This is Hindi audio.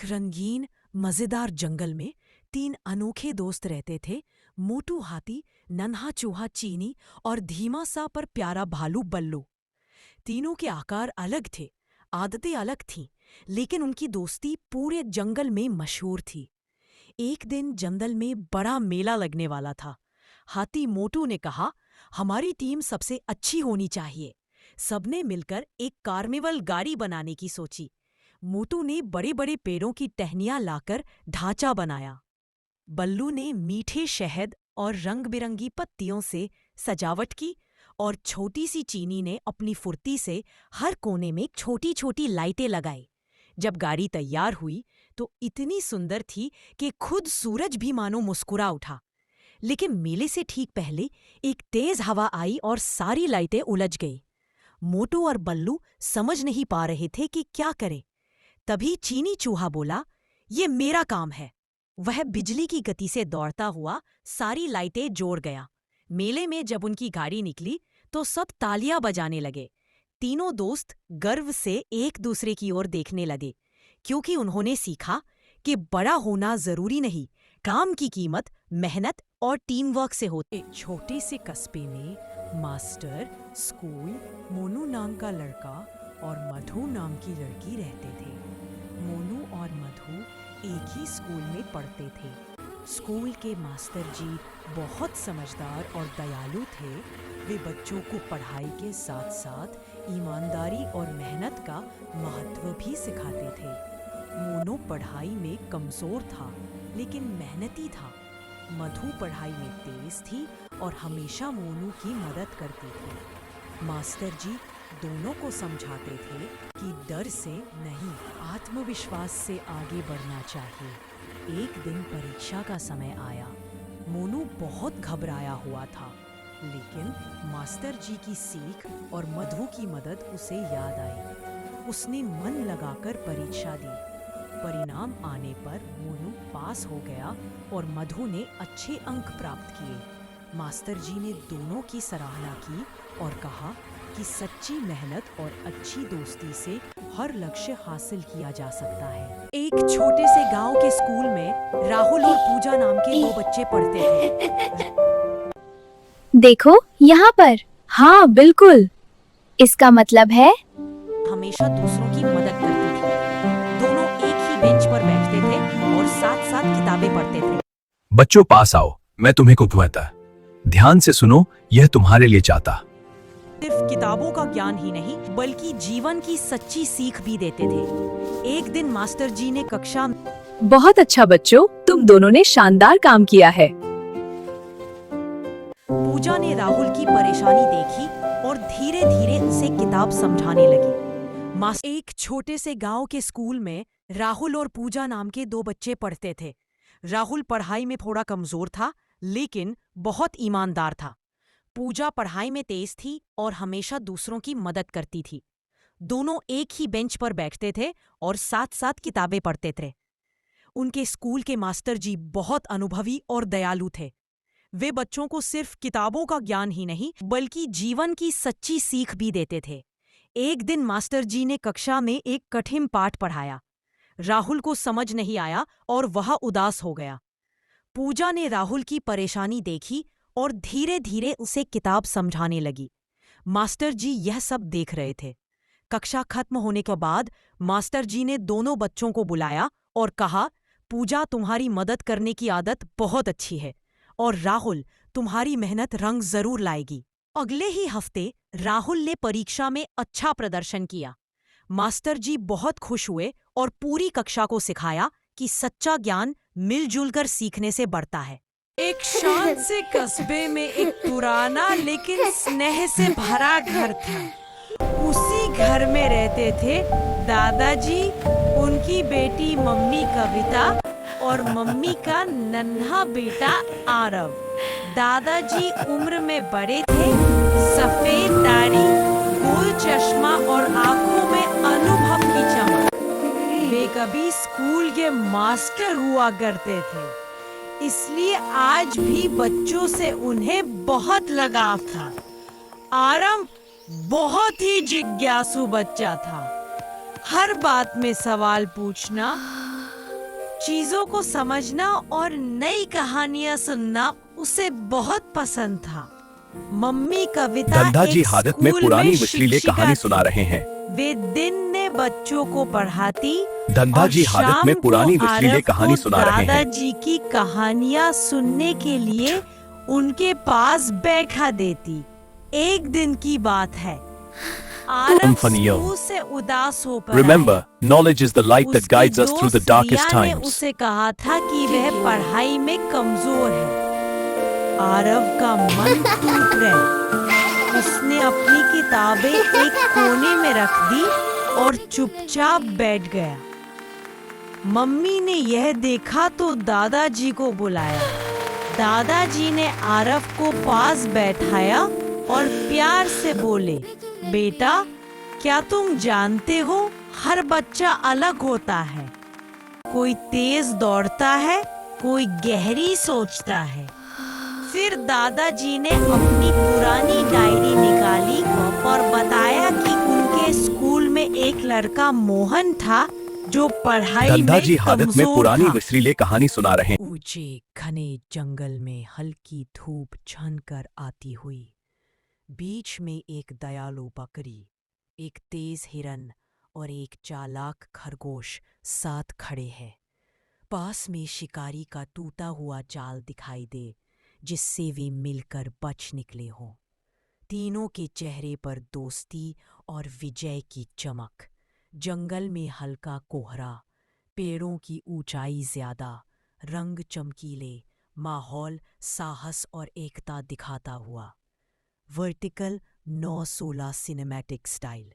एक रंगीन मजेदार जंगल में 3 अनोखे दोस्त रहते थे। मोटू हाथी, नन्हा चूहा चीनी और धीमा सा पर प्यारा भालू बल्लू। तीनों के आकार अलग थे, आदतें अलग थीं, लेकिन उनकी दोस्ती पूरे जंगल में मशहूर थी। एक दिन जंगल में बड़ा मेला लगने वाला था। हाथी मोटू ने कहा, हमारी टीम सबसे अच्छी होनी चाहिए। सबने मिलकर एक कार्निवल गाड़ी बनाने की सोची। मोटू ने बड़े बड़े पेड़ों की टहनियां लाकर ढांचा बनाया। बल्लू ने मीठे शहद और रंग बिरंगी पत्तियों से सजावट की और छोटी सी चीनी ने अपनी फुर्ती से हर कोने में छोटी छोटी लाइटें लगाई। जब गाड़ी तैयार हुई तो इतनी सुंदर थी कि खुद सूरज भी मानो मुस्कुरा उठा। लेकिन मेले से ठीक पहले एक तेज हवा आई और सारी लाइटें उलझ गई। मोटू और बल्लू समझ नहीं पा रहे थे कि क्या करें। तभी चीनी चूहा बोला, ये मेरा काम है। वह बिजली की गति से दौड़ता हुआ सारी लाइटें जोड़ गया। मेले में जब उनकी गाड़ी निकली तो सब तालियां बजाने लगे। तीनों दोस्त गर्व से एक दूसरे की ओर देखने लगे, क्योंकि उन्होंने सीखा कि बड़ा होना जरूरी नहीं, काम की कीमत मेहनत और टीम वर्क से होती। एक छोटे से कस्बे में मास्टर, स्कूल, मोनू नाम का लड़का और मधु नाम की लड़की रहते थे। मोनू और मधु एक ही स्कूल में पढ़ते थे। स्कूल के मास्टर जी बहुत समझदार और दयालु थे। वे बच्चों को पढ़ाई के साथ साथ ईमानदारी और मेहनत का महत्व भी सिखाते थे। मोनू पढ़ाई में कमजोर था, लेकिन मेहनती था। मधु पढ़ाई में तेज थी और हमेशा मोनू की मदद करती थी। मास्टर जी दोनों को समझाते थे कि डर से नहीं, आत्मविश्वास से आगे बढ़ना चाहिए। एक दिन परीक्षा का समय आया। मोनू बहुत घबराया हुआ था, लेकिन मास्टर जी की सीख और मधु की मदद उसे याद आई। उसने मन लगाकर परीक्षा दी। परिणाम आने पर मोनू पास हो गया और मधु ने अच्छे अंक प्राप्त किए। मास्टर जी ने दोनों की सराहना की और कहा कि सच्ची मेहनत और अच्छी दोस्ती से हर लक्ष्य हासिल किया जा सकता है। एक छोटे से गांव के स्कूल में राहुल और पूजा नाम के 2 बच्चे पढ़ते थे। देखो यहाँ पर। हाँ बिल्कुल, इसका मतलब है हमेशा दूसरों की मदद करती थी। दोनों एक ही बेंच पर बैठते थे और साथ साथ किताबें पढ़ते थे। बच्चों पास आओ, मैं तुम्हें कुछ कहता। ध्यान से सुनो, यह तुम्हारे लिए चाहता। सिर्फ किताबों का ज्ञान ही नहीं, बल्कि जीवन की सच्ची सीख भी देते थे। एक दिन मास्टर जी ने कक्षा में, बहुत अच्छा बच्चों, तुम दोनों ने शानदार काम किया है। पूजा ने राहुल की परेशानी देखी और धीरे धीरे उसे किताब समझाने लगी। एक छोटे से गांव के स्कूल में राहुल और पूजा नाम के 2 बच्चे पढ़ते थे। राहुल पढ़ाई में थोड़ा कमजोर था, लेकिन बहुत ईमानदार था। पूजा पढ़ाई में तेज थी और हमेशा दूसरों की मदद करती थी। दोनों एक ही बेंच पर बैठते थे और साथ साथ किताबें पढ़ते थे। उनके स्कूल के मास्टर जी बहुत अनुभवी और दयालु थे। वे बच्चों को सिर्फ किताबों का ज्ञान ही नहीं, बल्कि जीवन की सच्ची सीख भी देते थे। एक दिन मास्टर जी ने कक्षा में एक कठिन पाठ पढ़ाया। राहुल को समझ नहीं आया और वह उदास हो गया। पूजा ने राहुल की परेशानी देखी और धीरे धीरे उसे किताब समझाने लगी। मास्टर जी यह सब देख रहे थे। कक्षा खत्म होने के बाद मास्टर जी ने दोनों बच्चों को बुलाया और कहा, पूजा, तुम्हारी मदद करने की आदत बहुत अच्छी है और राहुल, तुम्हारी मेहनत रंग जरूर लाएगी। अगले ही हफ्ते राहुल ने परीक्षा में अच्छा प्रदर्शन किया। मास्टर जी बहुत खुश हुए और पूरी कक्षा को सिखाया कि सच्चा ज्ञान मिलजुल कर सीखने से बढ़ता है। एक शांत से कस्बे में एक पुराना लेकिन स्नेह से भरा घर था। उसी घर में रहते थे दादाजी, उनकी बेटी मम्मी कविता और मम्मी का नन्हा बेटा आरव। दादाजी उम्र में बड़े थे, सफेद दाढ़ी, गोल चश्मा और आंखों में अनुभव की चमक। वे कभी स्कूल के मास्टर हुआ करते थे, इसलिए आज भी बच्चों से उन्हें बहुत लगाव था। आरव बहुत ही जिज्ञासु बच्चा था। हर बात में सवाल पूछना चीजों को समझना और नई कहानियां सुनना उसे बहुत पसंद था। मम्मी कविता धंधा जी एक हादत में स्कूल पुरानी में मिश्रीले शिक्षिका कहानी थी। सुना रहे हैं। वे दिन में बच्चों को पढ़ाती धंधा और जी हादत में शाम पुरानी को मिश्रीले आरव कहानी को सुना रहे हैं। दादाजी की कहानियां सुनने के लिए उनके पास बैठा देती। एक दिन की बात है, आरव फनियो। स्कूल से उदास हो पड़ा Remember, है। knowledge is the light that उसकी guides us through the दोस्त darkest रिया ने times. उसे कहा था कि वह पढ़ाई में कमजोर है। आरव का मन टूट गया। उसने अपनी किताबें एक कोने में रख दी और चुपचाप बैठ गया। मम्मी ने यह देखा तो दादाजी को बुलाया। दादाजी ने आरव को पास बैठाया और प्यार से बोले, बेटा, क्या तुम जानते हो, हर बच्चा अलग होता है। कोई तेज दौड़ता है, कोई गहरी सोचता है। फिर दादाजी ने अपनी पुरानी डायरी निकाली और बताया कि उनके स्कूल में एक लड़का मोहन था जो पढ़ाई धंधा में जी हादत में कमजोर पुरानी था। मिश्रीले कहानी सुना रहे हैं। ऊंचे घने जंगल में हल्की धूप छनकर आती हुई। बीच में एक दयालु बकरी, एक तेज हिरन और एक चालाक खरगोश साथ खड़े हैं। पास में शिकारी का टूटा हुआ जाल दिखाई दे जिससे वे मिलकर बच निकले हों। तीनों के चेहरे पर दोस्ती और विजय की चमक। जंगल में हल्का कोहरा, पेड़ों की ऊंचाई ज्यादा, रंग चमकीले, माहौल साहस और एकता दिखाता हुआ। Vertical 9:16 cinematic style.